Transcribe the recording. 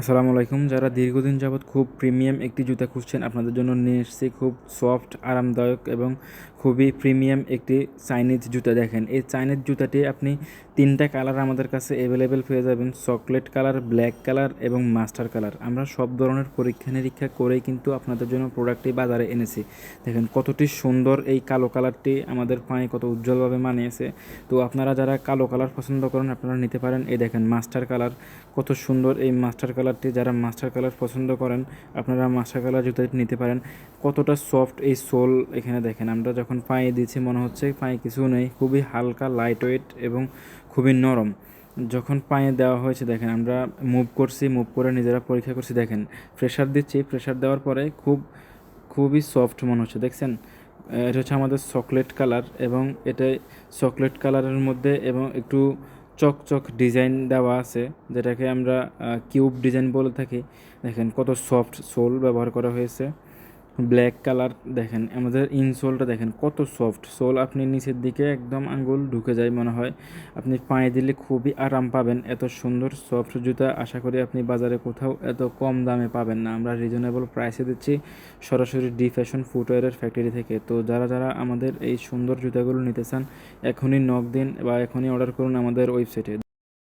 আসসালামু আলাইকুম। যারা দীর্ঘদিন যাবৎ খুব প্রিমিয়াম একটি জুতা খুঁজছেন, আপনাদের জন্য নিয়ে এসেছি খুব সফট, আরামদায়ক এবং খুবই প্রিমিয়াম একটি চাইনিজ জুতা। দেখেন, এই চাইনিজ জুতাটি আপনি 3টা কালার আমাদের কাছে অ্যাভেলেবেল পেয়ে যাবেন: চকলেট কালার, ব্ল্যাক কালার এবং মাস্টার কালার। আমরা সব ধরনের পরীক্ষা নিরীক্ষা করেই কিন্তু আপনাদের জন্য প্রোডাক্টটি বাজারে এনেছি। দেখেন কতটি সুন্দর এই কালো কালারটি আমাদের পায়ে কত উজ্জ্বলভাবে মানিয়েছে। তো আপনারা যারা কালো কালার পছন্দ করেন আপনারা নিতে পারেন। এই দেখেন মাস্টার কালার, কত সুন্দর এই মাস্টার কালারটি। যারা মাস্টার কালার পছন্দ করেন আপনারা মাস্টার কালার জুতাটি নিতে পারেন। কতটা সফট এই সোল, এখানে দেখেন আমরা যখন পায়ে দিচ্ছি মনে হচ্ছে পায়ে কিছু নেই, খুবই হালকা, লাইট ওয়েট এবং খুবই নরম। যখন পায়ে দেওয়া হয়েছে দেখেন, আমরা মুভ করছি, মুভ করে নিজেরা পরীক্ষা করছি। দেখেন প্রেশার দিচ্ছি, প্রেশার দেওয়ার পরে খুবই সফট মনে হচ্ছে। দেখছেন, এটা হচ্ছে আমাদের চকলেট কালার এবং এটা চকলেট কালারের মধ্যে এবং একটু চকচক ডিজাইন দেওয়া আছে, যেটাকে আমরা কিউব ডিজাইন বলে থাকি। দেখেন কত সফট সোল ব্যবহার করা হয়েছে। ব্ল্যাক কালার, দেখেন আমাদের ইনসোলটা দেখেন কত সফট সোল, আপনি নিচের দিকে একদম আঙ্গুল ঢুকে যায় মনে হয়। আপনি পায়ে দিলে খুবই আরাম পাবেন। এত সুন্দর সফট জুতা আশা করি আপনি বাজারে কোথাও এত কম দামে পাবেন না। আমরা রিজনেবল প্রাইসে দিচ্ছি, সরাসরি ডি ফ্যাশন ফুটওয়্যারের ফ্যাক্টরি থেকে। তো যারা আমাদের এই সুন্দর জুতাগুলো নিতে চান, এখনই নক দিন বা এখনই অর্ডার করুন আমাদের ওয়েবসাইটে।